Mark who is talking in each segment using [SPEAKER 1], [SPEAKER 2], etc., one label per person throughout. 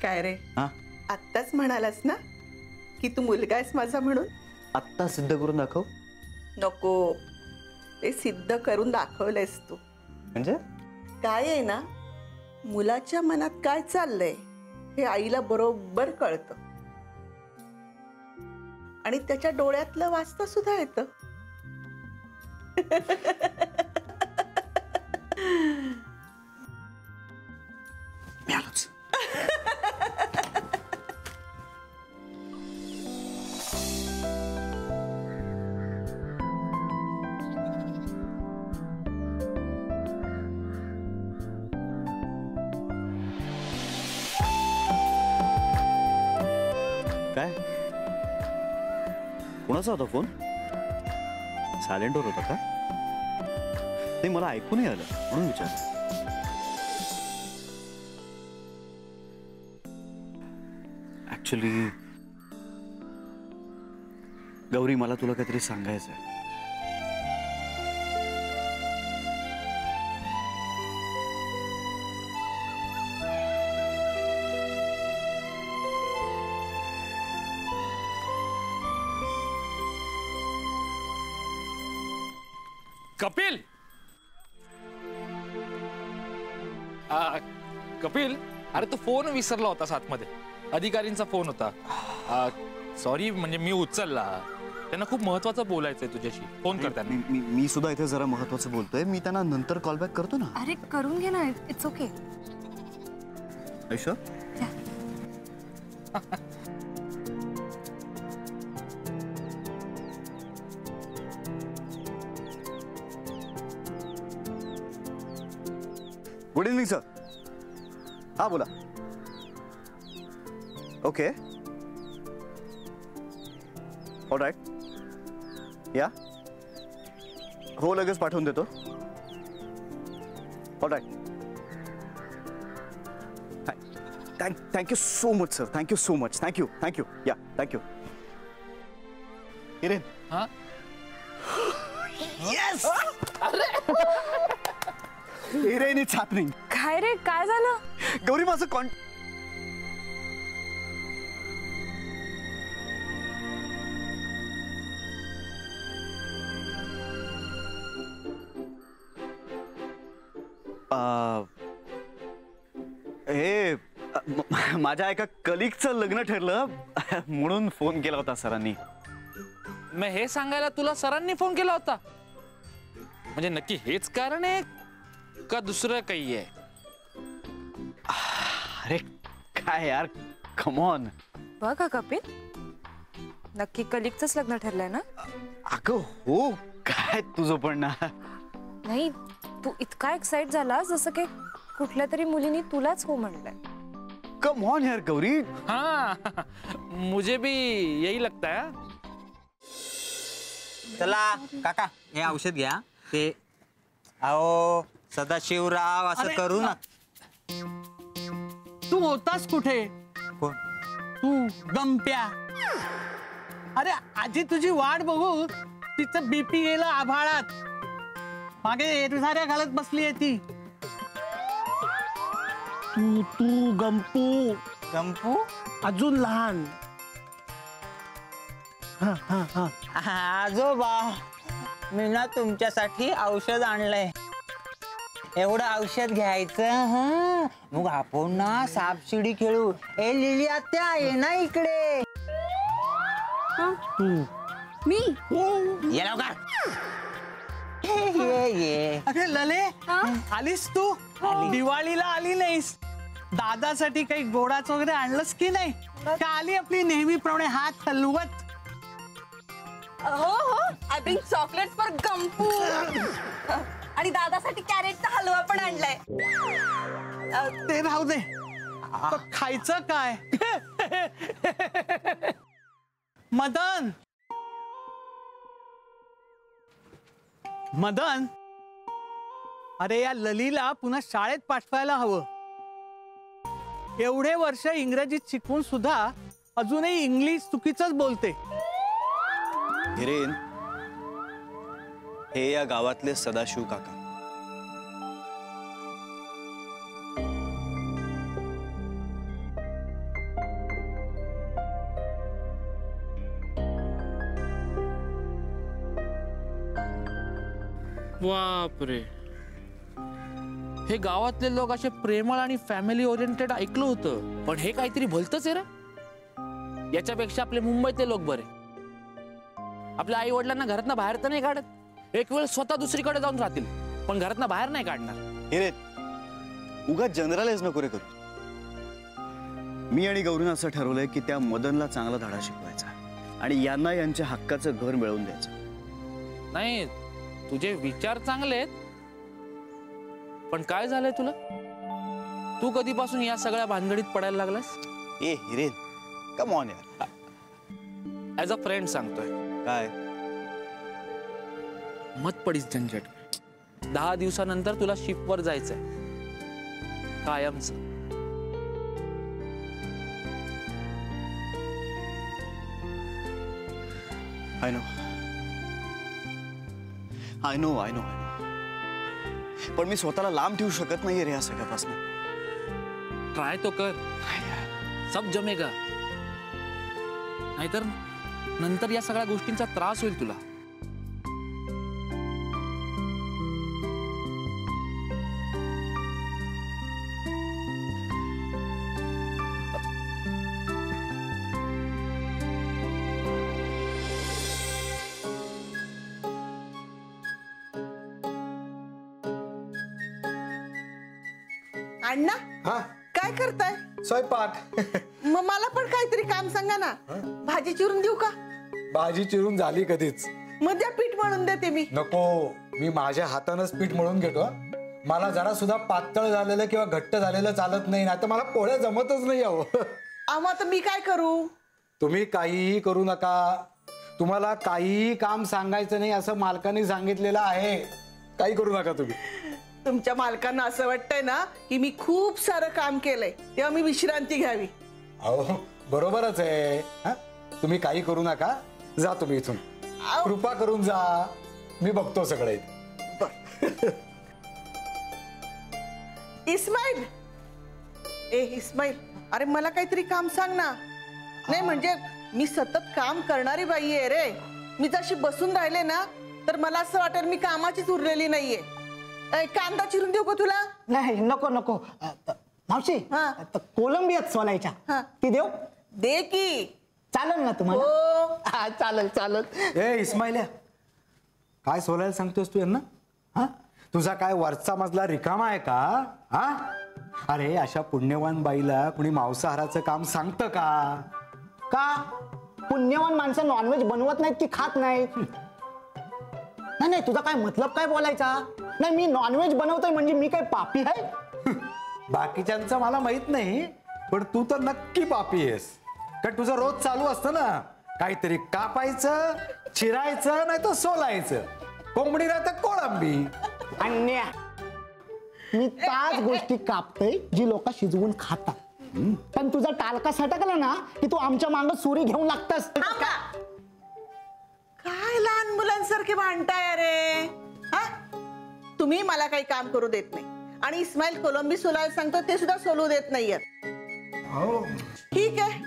[SPEAKER 1] काय रे,
[SPEAKER 2] हा
[SPEAKER 1] आत्ताच म्हणालास ना की तू मुलगा आहेस माझा म्हणून?
[SPEAKER 2] आत्ता सिद्ध करून दाखव.
[SPEAKER 1] नको, ते सिद्ध करून दाखवलंयस तू.
[SPEAKER 2] म्हणजे
[SPEAKER 1] काय आहे ना, मुलाच्या मनात काय चाललंय हे आईला बरोबर कळतं आणि त्याच्या डोळ्यातलं वाचता सुद्धा येतं.
[SPEAKER 2] मिळालंच. काय कोणाचा होता फोन? सायलेंटवर होता का? ते मला ऐकू नाही आलं म्हणून विचारलं. ऍक्च्युली गौरी, मला तुला काहीतरी सांगायचं आहे.
[SPEAKER 3] कपिल, कपिल, अरे तू फोन विसरला होतास आतमध्ये. अधिकारींचा फोन होता. सॉरी, म्हणजे मी उचलला. त्यांना खूप महत्वाचं बोलायचंय तुझ्याशी. फोन कर त्यांना.
[SPEAKER 2] मी सुद्धा इथे जरा महत्वाचं बोलतोय. मी त्यांना नंतर कॉल बॅक करतो ना.
[SPEAKER 4] अरे करून घे ना, it's okay.
[SPEAKER 2] Aisha good evening sir. हा बोला. Okay, all right. या हो, लगेच पाठवून देतो. All right. Thank you so much sir. Thank you so much. Thank you. या थँक्यू. हिरेन.
[SPEAKER 3] हा,
[SPEAKER 2] येस. Hiren it's happening.
[SPEAKER 4] काय रे, काय झालं?
[SPEAKER 2] गौरी, माझं हे माझ्या एका कलिगचं लग्न ठरलं म्हणून फोन केला होता सरांनी.
[SPEAKER 3] मग हे सांगायला तुला सरांनी फोन केला होता? म्हणजे नक्की हेच कारण आहे का दुसरं काही आहे?
[SPEAKER 2] अरे काय यार, कम ऑन.
[SPEAKER 4] बघा कपिल, नक्की कलिगचंच लग्न ठरलंय ना?
[SPEAKER 2] अगं हो, काय तुझं पण ना.
[SPEAKER 4] नाही, तू इतका एक्साइट झाला जसं की कुठल्या तरी मुलीने तुलाच हो म्हणलंय.
[SPEAKER 2] कम ऑन यार गौरी.
[SPEAKER 3] हाँ, मुझे भी यही लगता है.
[SPEAKER 5] चला काका, हे औषध घ्या. ते अहो सदाशिवराव असं करू ना.
[SPEAKER 6] तू होतास कुठे?
[SPEAKER 5] कोण?
[SPEAKER 6] तू गंप्या. अरे आजी तुझी वाट बघू तिचं बीपी गेलं आभाळात. मागे एरझाऱ्या घालत बसली आहे ती. तू गंपू.
[SPEAKER 5] गंपू
[SPEAKER 6] अजून लहान.
[SPEAKER 5] आजोबा, मी ना तुमच्यासाठी औषध आणलंय. एवढं औषध घ्यायचं. हा, मग आपण ना सापशिडी खेळू. ए लिली आत्या, ये ना इकडे.
[SPEAKER 4] मी
[SPEAKER 5] ये लवकर. ये.
[SPEAKER 6] अरे लले, आलीस तू? दिवाळीला आली नाहीस? दादासाठी काही गोडाच वगैरे आणलंस की नाही? का आली आपली नेहमीप्रमाणे हात हलवत?
[SPEAKER 7] हो हो, I bring chocolate for Gampu. आणि दादासाठी कॅरेटचा हलवा पण आणलाय.
[SPEAKER 6] ते राहू दे. खायचं काय? मदन, मदन, अरे या ललीला पुन्हा शाळेत पाठवायला हवं. एवढे वर्ष इंग्रजीत शिकून सुद्धा अजूनही इंग्लिश चुकीचंच बोलते.
[SPEAKER 2] हिरेन, हे या गावातले सदाशिव काका.
[SPEAKER 3] बापरे, हे गावातले लोक असे प्रेमळ आणि फॅमिली ओरिएंटेड ऐकलं होतं, पण हे काहीतरी भलतंच आहे रे. याच्यापेक्षा आपले मुंबईतले लोक बरे. आपल्या आई वडिलांना घरातनं बाहेर तर नाही काढत, एक वेळ स्वतः दुसरीकडे जाऊन राहतील, पण घरातनं बाहेर नाही काढणार.
[SPEAKER 2] हे रे, उगाच जनरलाइज नको रे करू. मी आणि गौरीनं असं ठरवलंय की त्या मदनला चांगला धडा शिकवायचा आणि यांना यांच्या हक्काचं घर मिळवून द्यायचं.
[SPEAKER 3] नाही, तुझे विचार चांगले आहेत, पण काय झालंय तुला? तू कधीपासून या सगळ्या भानगडीत पडायला लागलास?
[SPEAKER 2] ए हिरेन, कम ऑन यार.
[SPEAKER 3] ऍज अ फ्रेंड सांगतोय.
[SPEAKER 2] काय
[SPEAKER 3] मत पडीस झंझट. 10 दिवसानंतर तुला शिपवर जायचंय कायमच.
[SPEAKER 2] I know. पण मी स्वतःला लांब ठेवू शकत नाहीये रे या सगळ्यापासून.
[SPEAKER 3] ट्राय तो कर, सब जमेगा. नाहीतर नंतर या सगळ्या गोष्टींचा त्रास होईल तुला.
[SPEAKER 1] अण्णा
[SPEAKER 8] हा
[SPEAKER 1] काय करताय?
[SPEAKER 8] स्वयंपाक.
[SPEAKER 1] मग मला पण काहीतरी काम सांगा ना. भाजी चिरून देऊ का?
[SPEAKER 8] भाजी चिरून झाली कधीच.
[SPEAKER 1] मग द्या, पीठ मळून देते मी.
[SPEAKER 8] नको, मी माझ्या हातानंच पीठ मळून घेतो. मला जरा सुद्धा पातळ झालेलं किंवा घट्ट झालेलं चालत नाही, नाहीतर मला पोळ्या जमतच नाही. अहो
[SPEAKER 1] अहो आता मी काय करू?
[SPEAKER 8] तुम्ही काहीही करू नका. तुम्हाला काहीही काम सांगायचं नाही असं मालकाने सांगितलेलं आहे. काही करू नका तुम्ही.
[SPEAKER 1] तुमच्या मालकांना असं वाटतंय ना की मी खूप सारं काम केलंय, तेव्हा मी विश्रांती घ्यावी.
[SPEAKER 8] अहो बरोबरच आहे. हा? तुम्ही काही करू नका, जा तुम्ही इथून. कृपा करून जा, मी बघतो सगळं.
[SPEAKER 1] इस्माईल, ए इस्माईल, अरे मला काहीतरी काम सांग ना. नाही म्हणजे मी सतत काम करणारी बाई आहे रे. मी जशी बसून राहिले ना तर मला असं वाटेल मी कामाचीच उरलेली नाहीये. कांदा चिरून देऊ का तुला?
[SPEAKER 6] नाही नको नको. मावशी,
[SPEAKER 1] हा.
[SPEAKER 6] कोलंबियात सोलायच्या,
[SPEAKER 1] हा.
[SPEAKER 6] ती देऊ?
[SPEAKER 1] दे की.
[SPEAKER 6] चालेल ना तुम्हाला?
[SPEAKER 1] हो.
[SPEAKER 6] हा, चालेल चालेल.
[SPEAKER 8] ए इस्माइल्या, काय सोलायला सांगतोस तू यांना? हा, तुझा काय वरचा मजला रिकामा आहे का? हा, अरे अशा पुण्यवान बाईला कुणी मांसाहाराचं काम सांगतं का?
[SPEAKER 6] का पुण्यवान माणसं नॉनव्हेज बनवत नाहीत की खात नाहीत? नाही नाही, तुझा काय मतलब काय बोलायचा? नाही, मी नॉनव्हेज बनवतोय म्हणजे मी काय पापी आहे?
[SPEAKER 8] बाकीच्यांचं मला माहित नाही, पण तू तर नक्की पापी आहेस. कारण तुझं रोज चालू असतं ना, काहीतरी कापायचं, चिरायचं, नाही तर सोलायचं. कोंबडी नाही तर कोळंबी.
[SPEAKER 6] अन्या, मी त्याच गोष्टी कापतोय जी लोक शिजवून खातात. पण तुझा टालका सटकला ना की तू आमच्या मांग सुरी घेऊन लागतस.
[SPEAKER 1] काय लहान मुलांसारखे भांडताय अरे? हा, तुम्ही मला काही काम करू देत नाही आणि इस्माईल कोलंबी सोलायला सांगतो ते सुद्धा सोलू देत नाहीयेत. ठीक आहे,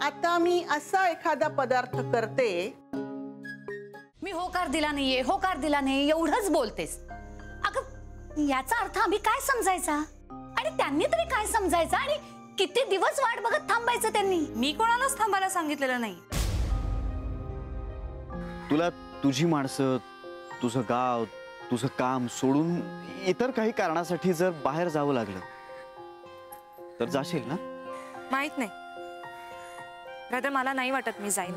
[SPEAKER 1] आता मी असा एखादा पदार्थ करते.
[SPEAKER 9] मी होकार दिला नाहीये, होकार दिला नाही एवढंच बोलतेस. अगं याचा अर्थ आम्ही काय समजायचा आणि त्यांनी तरी काय समजायचं आणि किती दिवस वाट बघत थांबायचं त्यांनी?
[SPEAKER 4] मी कोणालाच थांबायला सांगितलेलं नाही.
[SPEAKER 2] तुला तुझी माणसं, तुझं गाव, तुझं काम सोडून इतर काही कारणासाठी जर बाहेर जावं लागलं तर जाशील ना?
[SPEAKER 4] माहित नाही, नाहीतर मला नाही वाटत मी जाईन.